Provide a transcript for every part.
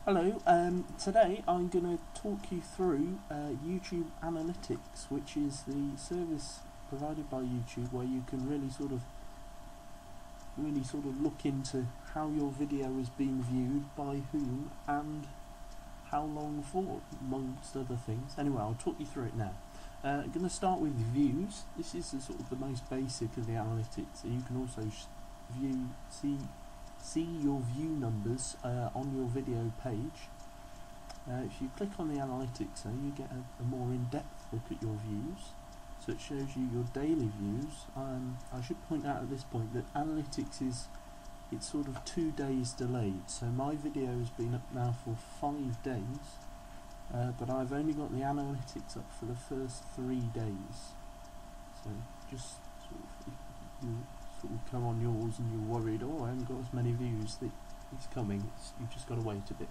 Hello, today I'm going to talk you through YouTube Analytics, which is the service provided by YouTube where you can really sort of look into how your video is being viewed, by whom, and how long for, amongst other things. Anyway, I'll talk you through it now. I'm going to start with views. This is the most basic of the analytics. You can also see your view numbers on your video page. If you click on the analytics, you get a more in-depth look at your views. So it shows you your daily views. I should point out at this point that analytics it's sort of 2 days delayed. So my video has been up now for 5 days, but I've only got the analytics up for the first 3 days. So just you come on yours and you're worried, oh, I haven't got as many views, it's coming, you've just got to wait a bit.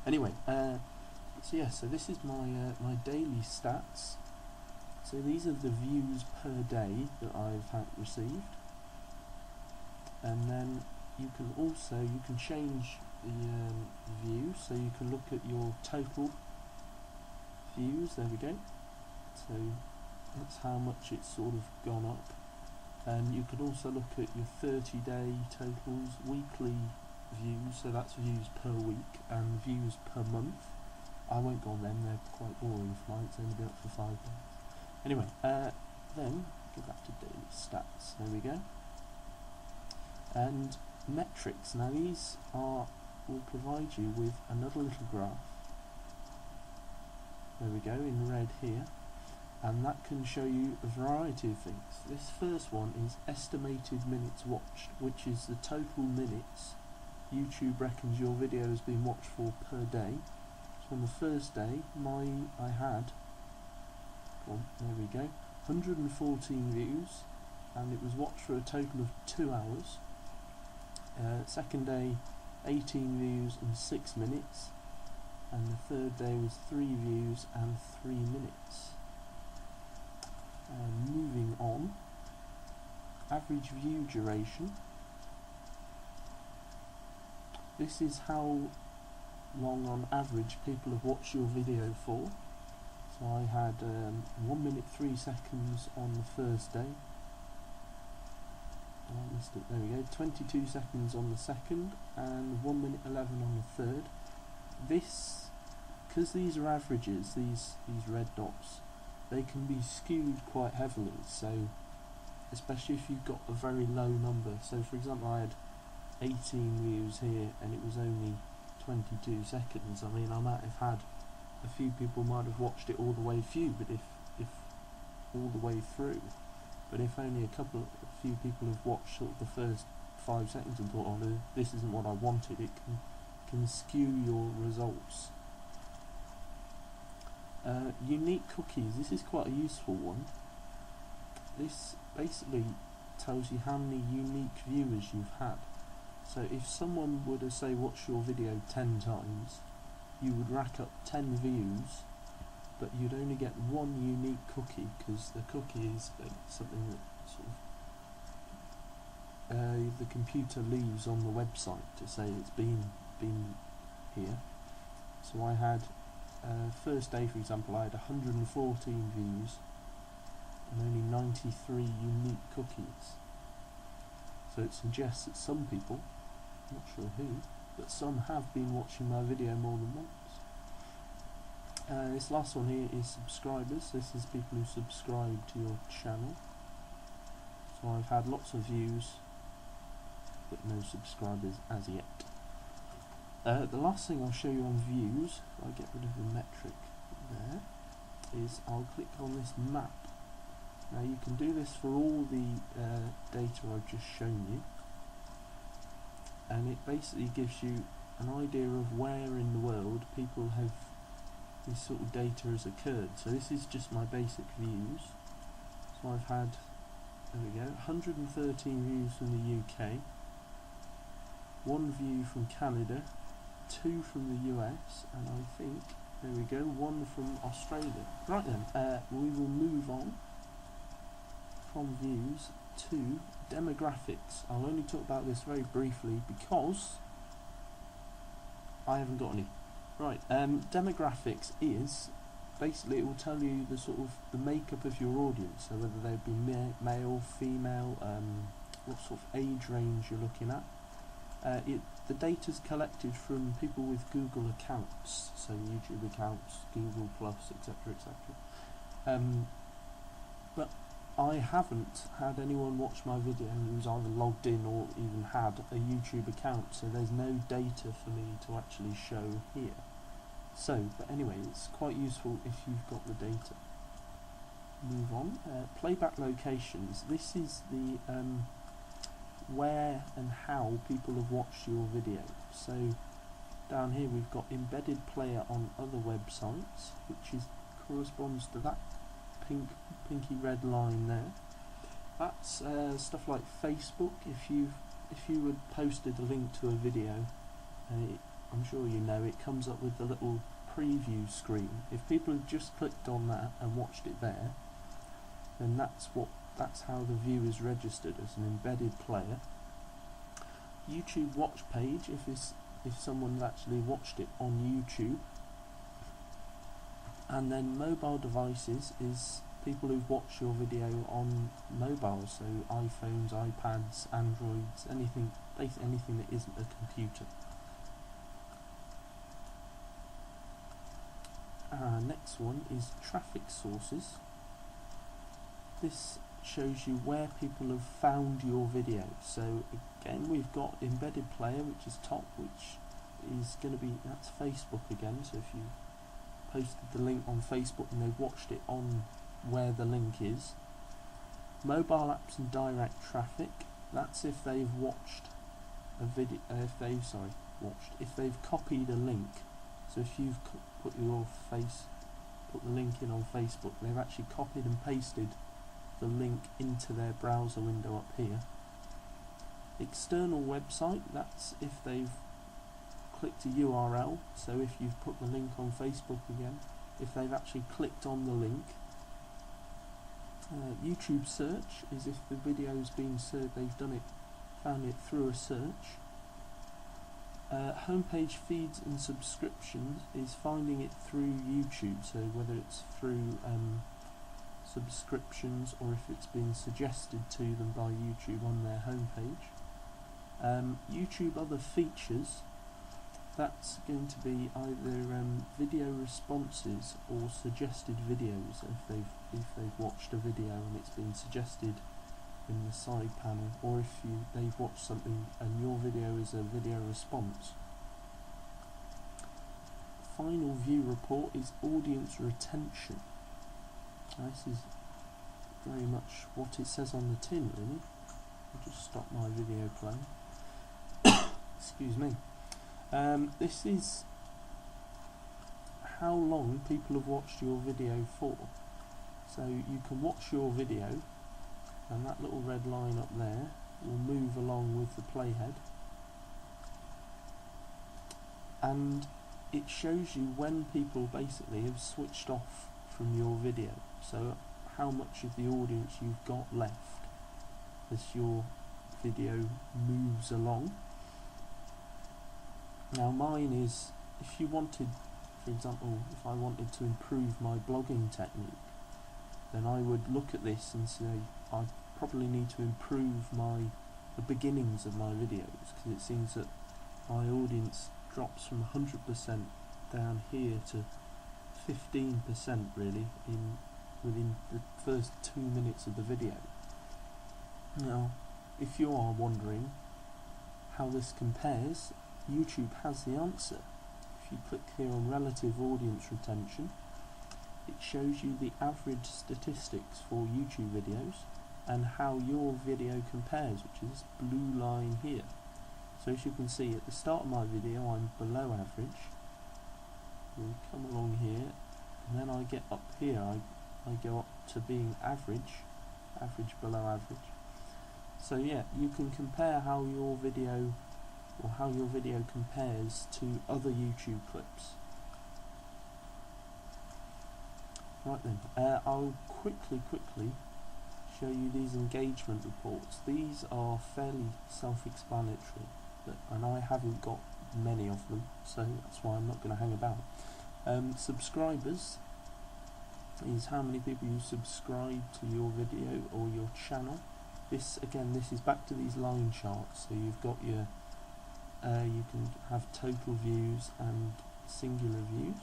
Anyway, so this is my daily stats. So these are the views per day that I've received, and then you can change the views, so you can look at your total views. There we go. So that's how much it's sort of gone up. And you can also look at your 30-day totals, weekly views, so that's views per week, and views per month. I won't go on them, they're quite boring for mine, it's only been up for 5 days. Anyway, then go back to daily stats, there we go. And metrics, now these will provide you with another little graph. There we go, in red here. And that can show you a variety of things. This first one is estimated minutes watched, which is the total minutes YouTube reckons your video has been watched for per day. So on the first day, I had, there we go, 114 views, and it was watched for a total of 2 hours. Second day, 18 views and 6 minutes, and the third day was 3 views and 3 minutes. Moving on, average view duration. This is how long on average people have watched your video for. So I had 1 minute 3 seconds on the first day. I missed it, there we go, 22 seconds on the second, and 1 minute 11 on the third. Because these are averages, these red dots, they can be skewed quite heavily, so especially if you've got a very low number. So for example, I had 18 views here and it was only 22 seconds. I mean, I might have had a few people might have watched it all the way through, but if all the way through, but if only a few people have watched sort of the first 5 seconds and thought, oh no, this isn't what I wanted, it can skew your results. Unique cookies, this is quite a useful one. This basically tells you how many unique viewers you've had. So if someone were to say watch your video 10 times, you would rack up 10 views, but you'd only get 1 unique cookie, because the cookie is something that sort of the computer leaves on the website to say it's been here. So I had first day, for example, I had 114 views and only 93 unique cookies. So it suggests that some people, I'm not sure who, but some have been watching my video more than once. This last one here is subscribers. This is people who subscribe to your channel. So I've had lots of views but no subscribers as yet. The last thing I'll show you on views, if I get rid of the metric there, is I'll click on this map. Now you can do this for all the data I've just shown you, and it basically gives you an idea of where in the world people have this sort of data has occurred. So this is just my basic views. So I've had, there we go, 113 views from the UK, 1 view from Canada, 2 from the US, and I think, there we go, 1 from Australia. Right then, we will move on from views to demographics. I'll only talk about this very briefly because I haven't got any. Right, demographics is basically, it will tell you the sort of the makeup of your audience, so whether they be male, female, what sort of age range you're looking at. The data's collected from people with Google accounts, so YouTube accounts, Google Plus, etc., etc. But I haven't had anyone watch my video who's either logged in or even had a YouTube account, so there's no data for me to actually show here. So, but anyway, it's quite useful if you've got the data. Move on. Playback locations. This is the where and how people have watched your video. So down here we've got embedded player on other websites, which corresponds to that pinky red line there. That's stuff like Facebook. If you had posted a link to a video, I'm sure you know it comes up with the little preview screen. If people have just clicked on that and watched it there, then that's how the view is registered, as an embedded player. YouTube watch page, if someone's actually watched it on YouTube. And then mobile devices is people who've watched your video on mobile, so iPhones, iPads, Androids, anything that isn't a computer. Next one is traffic sources. This shows you where people have found your video. So again, we've got embedded player, which is top, which is going to be, that's Facebook again. So if you posted the link on Facebook and they've watched it on where the link is. Mobile apps and direct traffic, that's if they've watched a video, if they've copied a link. So if you've put the link in on Facebook, they've actually copied and pasted the link into their browser window up here. External website, that's if they've clicked a URL, so if you've put the link on Facebook again, if they've actually clicked on the link. YouTube search is if the video's been searched, found it through a search. Homepage feeds and subscriptions is finding it through YouTube, so whether it's through subscriptions or if it's been suggested to them by YouTube on their homepage. YouTube other features, that's going to be either video responses or suggested videos if they've watched a video and it's been suggested in the side panel, or if they've watched something and your video is a video response. Final view report is audience retention. This is very much what it says on the tin, really. I'll just stop my video playing. Excuse me. This is how long people have watched your video for. So you can watch your video, and that little red line up there will move along with the playhead, and it shows you when people basically have switched off from your video, so how much of the audience you've got left as your video moves along. Now mine is, if you wanted, for example, if I wanted to improve my blogging technique, then I would look at this and say I probably need to improve the beginnings of my videos, because it seems that my audience drops from 100% down here to 15% really within the first 2 minutes of the video. Now, if you are wondering how this compares, YouTube has the answer. If you click here on relative audience retention, it shows you the average statistics for YouTube videos and how your video compares, which is this blue line here. So as you can see, at the start of my video I'm below average. We'll come along here, and then I get up here, I go up to being average below average. So yeah, you can compare how your video compares to other YouTube clips. Right then, I'll quickly show you these engagement reports. These are fairly self-explanatory, and I haven't got many of them, so that's why I'm not going to hang about. Subscribers is how many people you subscribe to your video or your channel. This is back to these line charts. So you've got your you can have total views and singular views.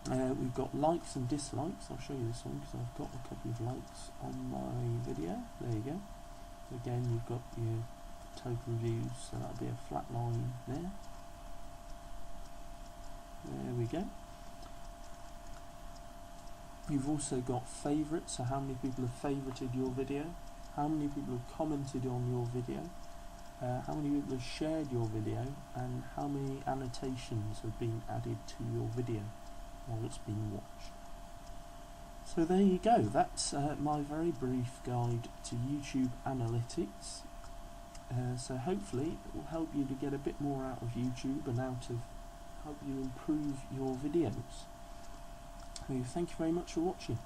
We've got likes and dislikes. I'll show you this one because I've got a couple of likes on my video. There you go. So again, you've got your total views, so that'll be a flat line there. There we go. You've also got favourites, so how many people have favourited your video, how many people have commented on your video, how many people have shared your video, and how many annotations have been added to your video while it's being watched. So there you go, that's my very brief guide to YouTube analytics. So hopefully it will help you to get a bit more out of YouTube and help you improve your videos. So thank you very much for watching.